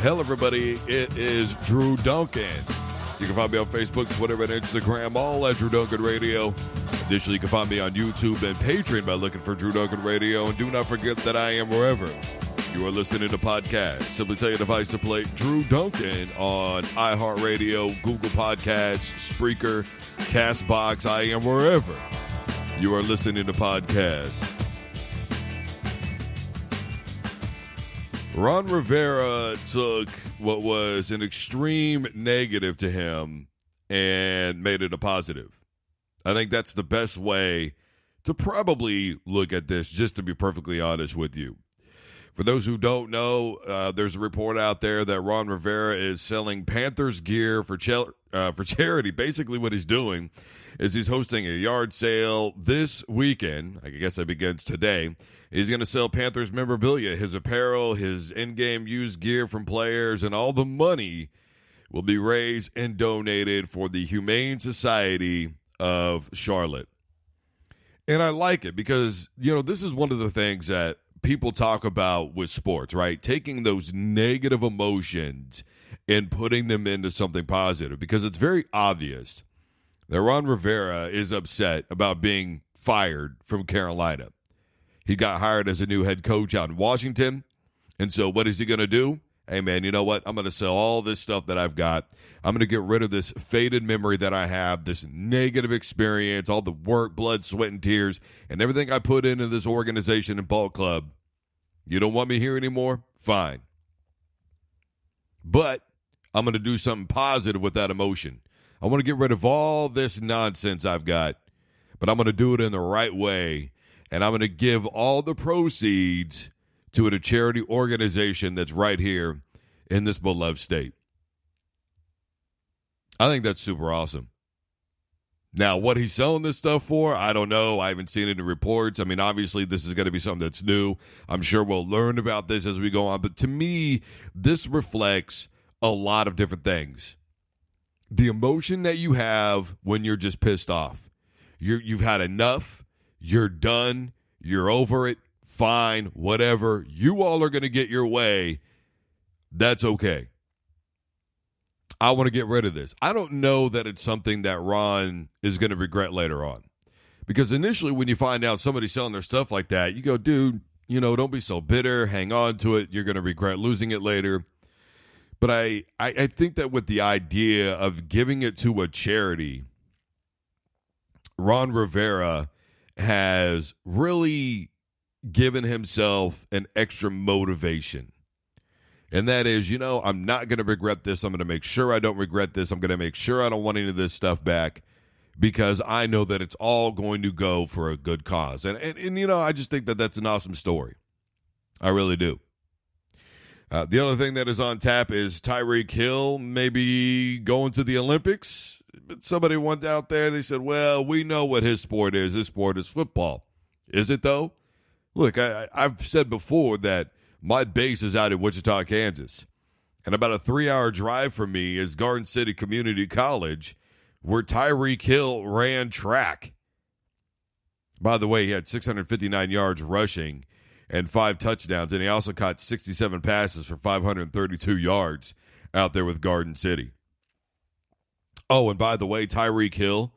hell, everybody? It is Drew Duncan. You can find me on Facebook, Twitter, and Instagram, all at Drew Duncan Radio. Additionally, you can find me on YouTube and Patreon by looking for Drew Duncan Radio. And do not forget that I am wherever you are listening to podcasts. Simply tell your device to play Drew Duncan on iHeartRadio, Google Podcasts, Spreaker, CastBox. I am wherever you are listening to podcasts. Ron Rivera took what was an extreme negative to him and made it a positive. I think that's the best way to probably look at this, just to be perfectly honest with you. For those who don't know, there's a report out there that Ron Rivera is selling Panthers gear for charity. Basically what he's doing is he's hosting a yard sale this weekend. I guess that begins today. He's going to sell Panthers memorabilia, his apparel, his in-game used gear from players, and all the money will be raised and donated for the Humane Society of Charlotte. And I like it because, this is one of the things that people talk about with sports, right? Taking those negative emotions and putting them into something positive, because it's very obvious that Ron Rivera is upset about being fired from Carolina. He got hired as a new head coach out in Washington. And so what is he going to do? Hey, man, you know what? I'm going to sell all this stuff that I've got. I'm going to get rid of this faded memory that I have, this negative experience, all the work, blood, sweat, and tears, and everything I put into this organization and ball club. You don't want me here anymore? Fine. But I'm going to do something positive with that emotion. I want to get rid of all this nonsense I've got, but I'm going to do it in the right way. And I'm going to give all the proceeds to a charity organization that's right here in this beloved state. I think that's super awesome. Now, what he's selling this stuff for, I don't know. I haven't seen it in reports. I mean, obviously, this is going to be something that's new. I'm sure we'll learn about this as we go on. But to me, this reflects a lot of different things. The emotion that you have when you're just pissed off. You've had enough. You're done. You're over it. Fine. Whatever. You all are going to get your way. That's okay. I want to get rid of this. I don't know that it's something that Ron is going to regret later on. Because initially when you find out somebody's selling their stuff like that, you go, dude, don't be so bitter. Hang on to it. You're going to regret losing it later. But I think that with the idea of giving it to a charity, Ron Rivera has really given himself an extra motivation. And that is, I'm not going to regret this. I'm going to make sure I don't regret this. I'm going to make sure I don't want any of this stuff back because I know that it's all going to go for a good cause. And I just think that that's an awesome story. I really do. The other thing that is on tap is Tyreke Hill maybe going to the Olympics. But somebody went out there and they said, well, we know what his sport is. His sport is football. Is it, though? Look, I've said before that my base is out in Wichita, Kansas. And about a 3-hour drive from me is Garden City Community College, where Tyreke Hill ran track. By the way, he had 659 yards rushing and 5 touchdowns, and he also caught 67 passes for 532 yards out there with Garden City. Oh, and by the way, Tyreke Hill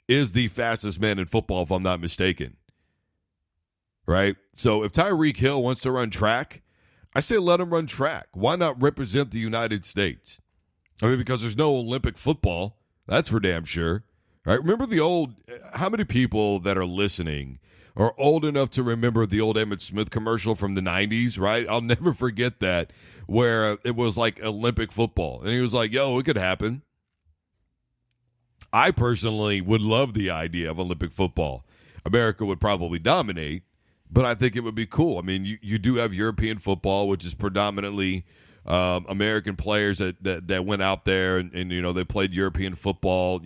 is the fastest man in football, if I'm not mistaken. Right? So if Tyreke Hill wants to run track, I say let him run track. Why not represent the United States? I mean, because there's no Olympic football. That's for damn sure. Right? Remember how many people that are listening are old enough to remember the old Emmitt Smith commercial from the 90s, right? I'll never forget that, where it was like Olympic football. And he was like, yo, it could happen. I personally would love the idea of Olympic football. America would probably dominate, but I think it would be cool. I mean, you do have European football, which is predominantly American players that went out there and they played European football,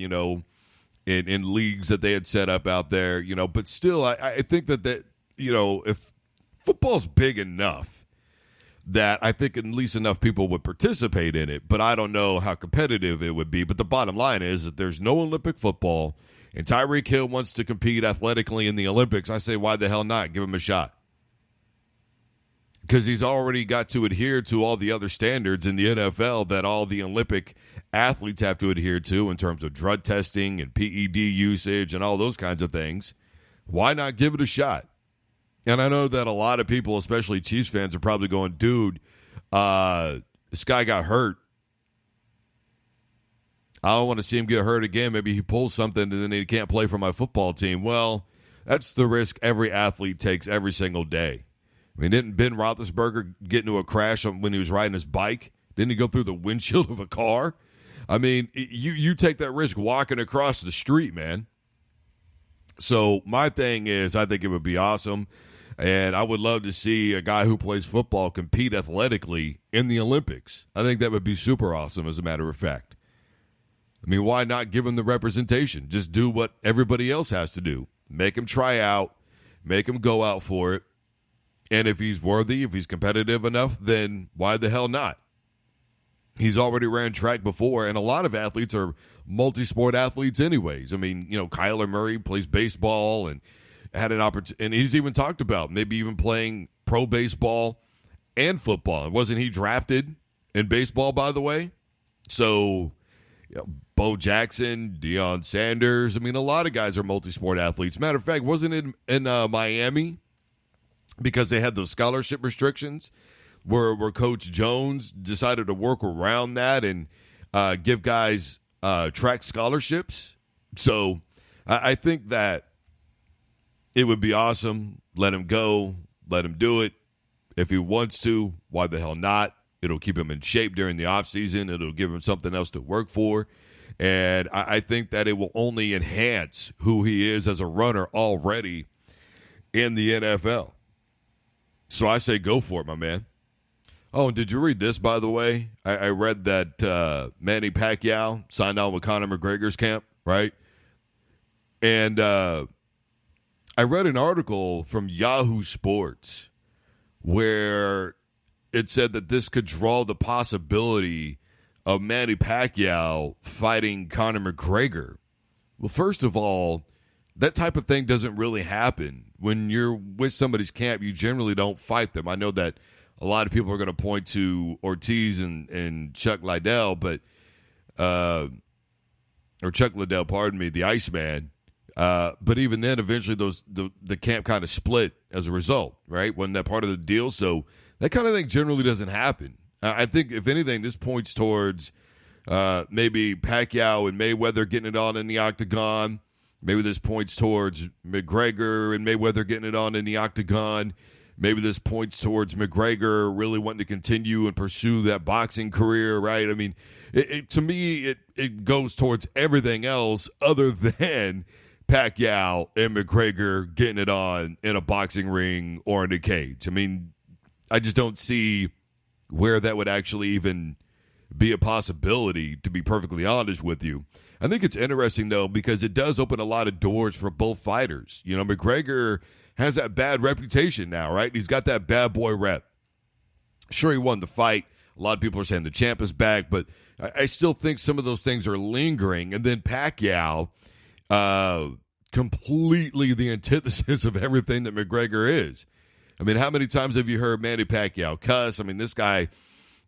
in leagues that they had set up out there, but still, I think that if football's big enough that I think at least enough people would participate in it, but I don't know how competitive it would be. But the bottom line is that there's no Olympic football, and Tyreke Hill wants to compete athletically in the Olympics. I say, why the hell not? Give him a shot. because he's already got to adhere to all the other standards in the NFL that all the Olympic athletes have to adhere to in terms of drug testing and PED usage and all those kinds of things. Why not give it a shot? And I know that a lot of people, especially Chiefs fans, are probably going, dude, this guy got hurt. I don't want to see him get hurt again. Maybe he pulls something and then he can't play for my football team. Well, that's the risk every athlete takes every single day. I mean, didn't Ben Roethlisberger get into a crash when he was riding his bike? Didn't he go through the windshield of a car? I mean, you take that risk walking across the street, man. So my thing is, I think it would be awesome. And I would love to see a guy who plays football compete athletically in the Olympics. I think that would be super awesome, as a matter of fact. I mean, why not give him the representation? Just do what everybody else has to do. Make him try out. Make him go out for it. And if he's worthy, if he's competitive enough, then why the hell not? He's already ran track before, and a lot of athletes are multi-sport athletes anyways. I mean, Kyler Murray plays baseball and had an opportunity, and he's even talked about maybe even playing pro baseball and football. Wasn't he drafted in baseball, by the way? So, Bo Jackson, Deion Sanders. I mean, a lot of guys are multi-sport athletes. Matter of fact, wasn't it in Miami because they had those scholarship restrictions where Coach Jones decided to work around that and give guys track scholarships? So I think that it would be awesome. Let him go. Let him do it. If he wants to, why the hell not? It'll keep him in shape during the offseason. It'll give him something else to work for. And I think that it will only enhance who he is as a runner already in the NFL. So I say go for it, my man. Oh, and did you read this, by the way? I read that Manny Pacquiao signed on with Conor McGregor's camp, right? And I read an article from Yahoo Sports where it said that this could draw the possibility of Manny Pacquiao fighting Conor McGregor. Well, first of all, that type of thing doesn't really happen. When you're with somebody's camp, you generally don't fight them. I know that a lot of people are going to point to Ortiz and Chuck Liddell, or Chuck Liddell, pardon me, the Iceman. But even then, eventually the camp kind of split as a result, right? Wasn't that part of the deal? So that kind of thing generally doesn't happen. I think, if anything, this points towards maybe Pacquiao and Mayweather getting it on in the octagon. Maybe this points towards McGregor and Mayweather getting it on in the octagon. Maybe this points towards McGregor really wanting to continue and pursue that boxing career, right? I mean, to me, it goes towards everything else other than Pacquiao and McGregor getting it on in a boxing ring or in a cage. I mean, I just don't see where that would actually even be a possibility, to be perfectly honest with you. I think it's interesting, though, because it does open a lot of doors for both fighters. McGregor has that bad reputation now, right? He's got that bad boy rep. Sure, he won the fight. A lot of people are saying the champ is back, but I still think some of those things are lingering. And then Pacquiao, completely the antithesis of everything that McGregor is. I mean, how many times have you heard Manny Pacquiao cuss? I mean, this guy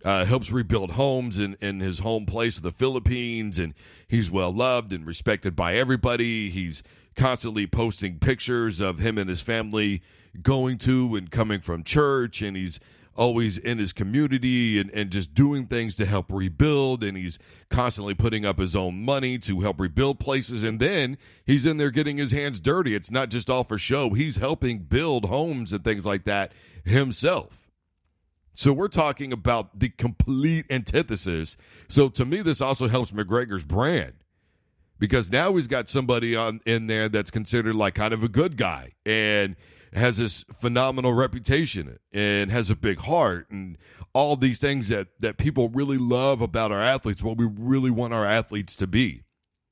helps rebuild homes in his home place of the Philippines, and he's well-loved and respected by everybody. He's constantly posting pictures of him and his family going to and coming from church, and he's always in his community and just doing things to help rebuild, and he's constantly putting up his own money to help rebuild places, and then he's in there getting his hands dirty. It's not just all for show. He's helping build homes and things like that himself. So we're talking about the complete antithesis. So to me, this also helps McGregor's brand, because now he's got somebody in there that's considered like kind of a good guy and has this phenomenal reputation and has a big heart and all these things that people really love about our athletes, what we really want our athletes to be.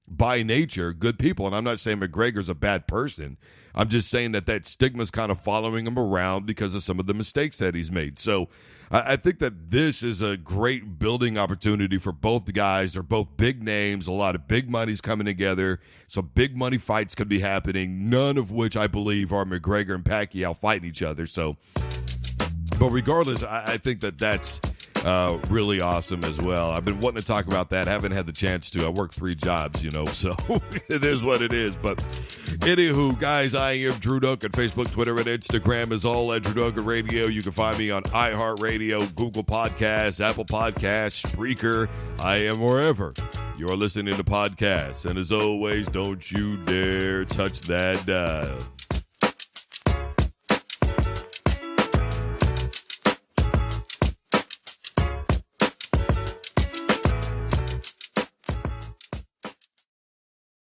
By nature, good people. And I'm not saying McGregor's a bad person. I'm just saying that stigma's kind of following him around because of some of the mistakes that he's made. So I think that this is a great building opportunity for both the guys. They're both big names. A lot of big money's coming together. Some big money fights could be happening, none of which I believe are McGregor and Pacquiao fighting each other. So But regardless, I think that's really awesome as well. I've been wanting to talk about that. Haven't had the chance to. I work 3 jobs, so it is what it is. But anywho, guys, I am Drew Duncan. Facebook, Twitter, and Instagram is all at Drew Duncan Radio. You can find me on iHeartRadio, Google Podcasts, Apple Podcasts, Spreaker. I am wherever you're listening to podcasts. And as always, don't you dare touch that dial.